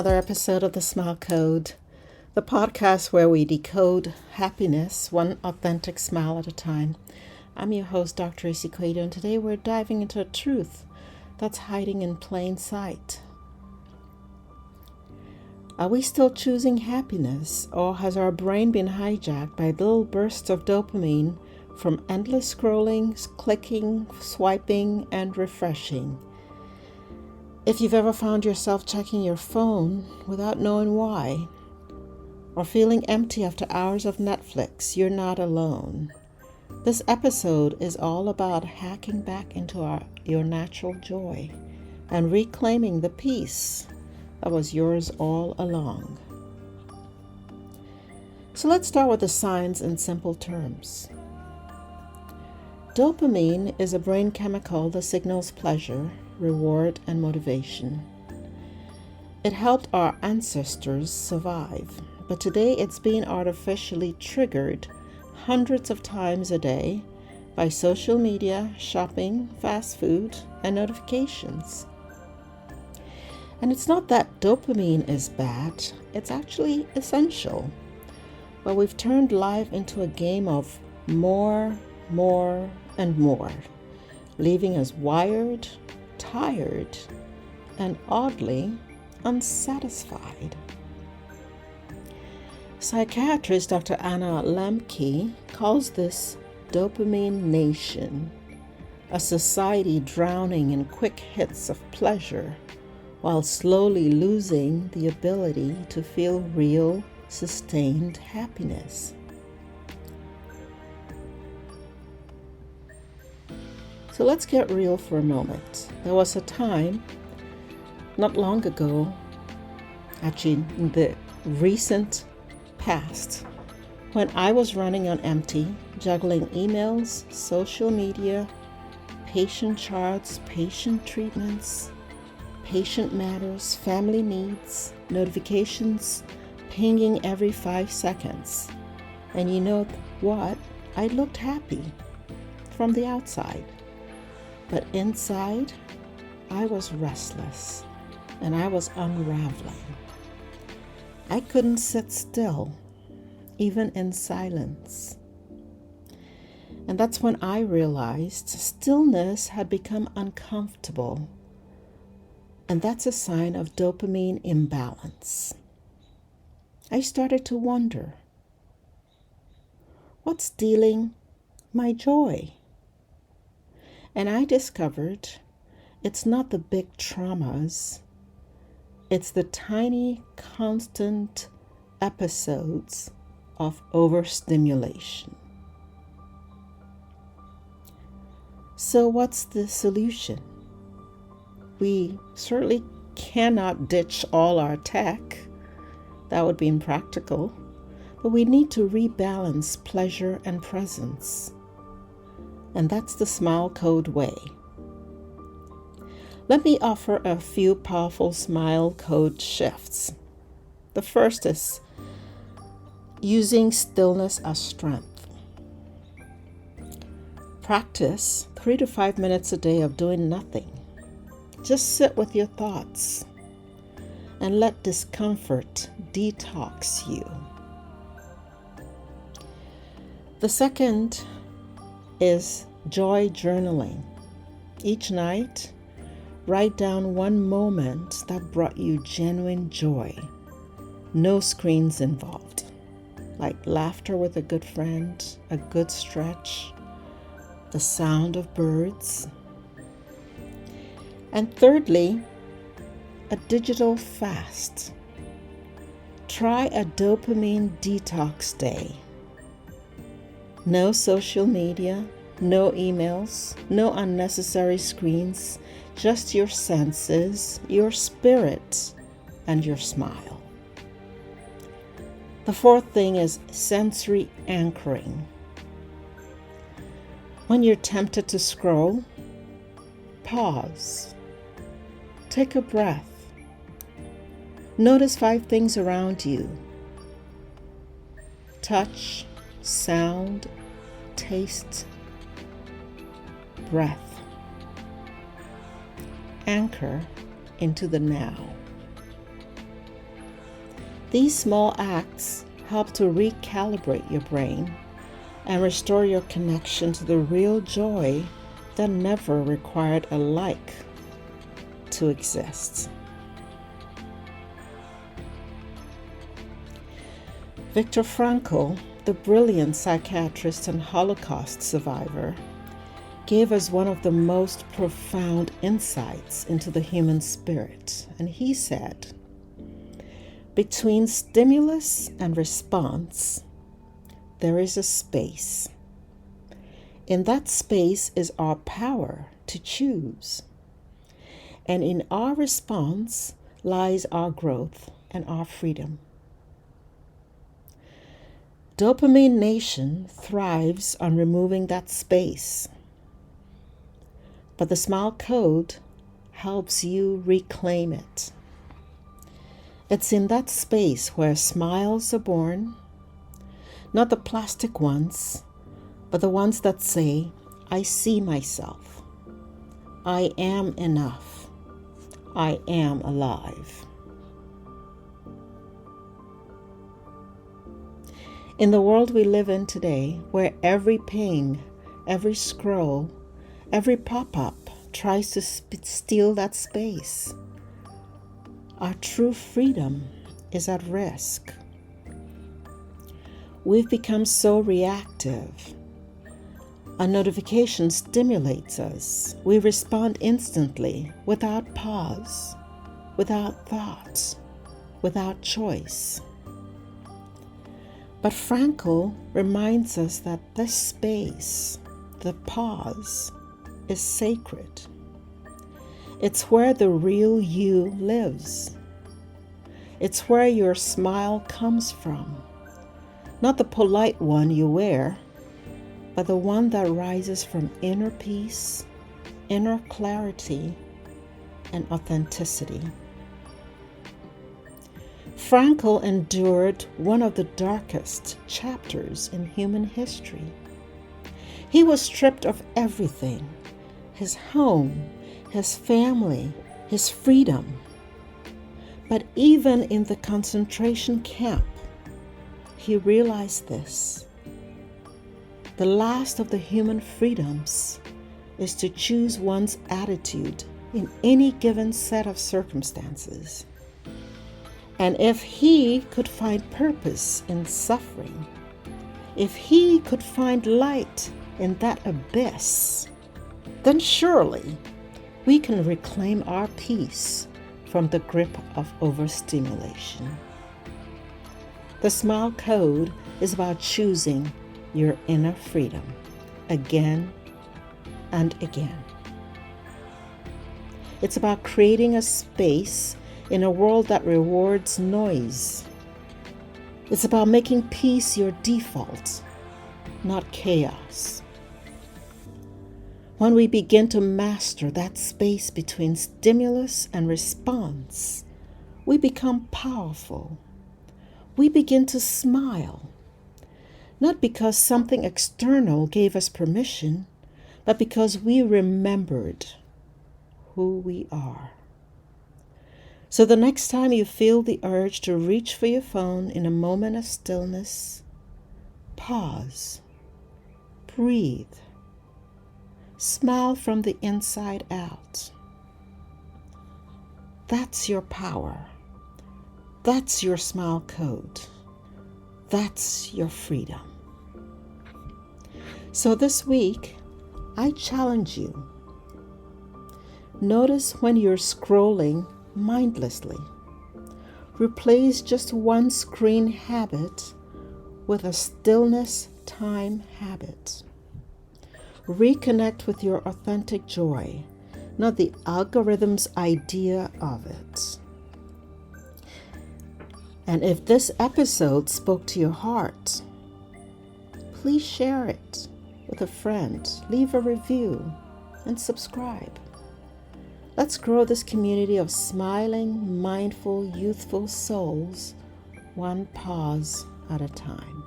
another episode of The Smile Code, the podcast where we decode happiness one authentic smile at a time. I'm your host, Dr. AC Quato, and today we're diving into a truth that's hiding in plain sight. Are we still choosing happiness, or has our brain been hijacked by little bursts of dopamine from endless scrolling, clicking, swiping, and refreshing? If you've ever found yourself checking your phone without knowing why, or feeling empty after hours of Netflix, you're not alone. This episode is all about hacking back into your natural joy and reclaiming the peace that was yours all along. So let's start with the science in simple terms. Dopamine is a brain chemical that signals pleasure, reward, and motivation. It helped our ancestors survive, but today it's being artificially triggered hundreds of times a day by social media, shopping, fast food, and notifications. And it's not that dopamine is bad, it's actually essential. But we've turned life into a game of more, and more, leaving us wired, tired, and oddly unsatisfied. Psychiatrist Dr. Anna Lembke calls this Dopamine Nation, a society drowning in quick hits of pleasure while slowly losing the ability to feel real, sustained happiness. So let's get real for a moment. There was a time, not long ago, actually in the recent past, when I was running on empty, juggling emails, social media, patient charts, patient treatments, patient matters, family needs, notifications, pinging every 5 seconds. And you know what? I looked happy from the outside. But inside, I was restless and I was unraveling. I couldn't sit still, even in silence. And that's when I realized stillness had become uncomfortable. And that's a sign of dopamine imbalance. I started to wonder, what's stealing my joy? And I discovered it's not the big traumas, it's the tiny, constant episodes of overstimulation. So what's the solution? We certainly cannot ditch all our tech. That would be impractical. But we need to rebalance pleasure and presence. And that's the Smile Code way. Let me offer a few powerful Smile Code shifts. The first is using stillness as strength. Practice 3 to 5 minutes a day of doing nothing. Just sit with your thoughts and let discomfort detox you. The second is joy journaling. Each night, write down one moment that brought you genuine joy. No screens involved, like laughter with a good friend, a good stretch, the sound of birds. And thirdly, a digital fast. Try a dopamine detox day. No social media, no emails, no unnecessary screens, just your senses, your spirit, and your smile. The fourth thing is sensory anchoring. When you're tempted to scroll, pause. Take a breath. Notice 5 things around you. Touch, sound, taste, breath. Anchor into the now. These small acts help to recalibrate your brain and restore your connection to the real joy that never required a like to exist. Viktor Frankl, the brilliant psychiatrist and Holocaust survivor, gave us one of the most profound insights into the human spirit. And he said, between stimulus and response, there is a space. In that space is our power to choose. And in our response lies our growth and our freedom. Dopamine Nation thrives on removing that space. But the Smile Code helps you reclaim it. It's in that space where smiles are born, not the plastic ones, but the ones that say, I see myself. I am enough. I am alive. In the world we live in today, where every ping, every scroll, every pop-up tries to steal that space, our true freedom is at risk. We've become so reactive. A notification stimulates us. We respond instantly, without pause, without thought, without choice. But Frankl reminds us that this space, the pause, is sacred. It's where the real you lives. It's where your smile comes from. Not the polite one you wear, but the one that rises from inner peace, inner clarity, and authenticity. Frankl endured one of the darkest chapters in human history. He was stripped of everything: his home, his family, his freedom. But even in the concentration camp, he realized this. The last of the human freedoms is to choose one's attitude in any given set of circumstances. And if he could find purpose in suffering, if he could find light in that abyss, then surely we can reclaim our peace from the grip of overstimulation. The Smile Code is about choosing your inner freedom again and again. It's about creating a space in a world that rewards noise. It's about making peace your default, not chaos. When we begin to master that space between stimulus and response, we become powerful. We begin to smile, not because something external gave us permission, but because we remembered who we are. So the next time you feel the urge to reach for your phone in a moment of stillness, pause, breathe, smile from the inside out. That's your power. That's your Smile Code. That's your freedom. So this week, I challenge you. Notice when you're scrolling mindlessly. Replace just one screen habit with a stillness time habit. Reconnect with your authentic joy, not the algorithm's idea of it. And if this episode spoke to your heart, please share it with a friend, leave a review, and subscribe. Let's grow this community of smiling, mindful, youthful souls, one pause at a time.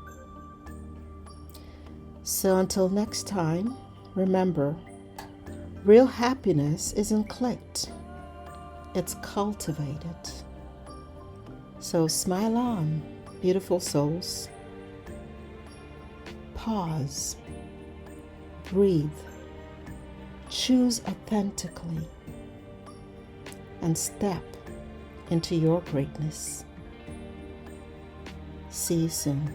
So until next time, remember, real happiness isn't clicked, it's cultivated. So smile on, beautiful souls. Pause. Breathe. Choose authentically. And step into your greatness. See you soon.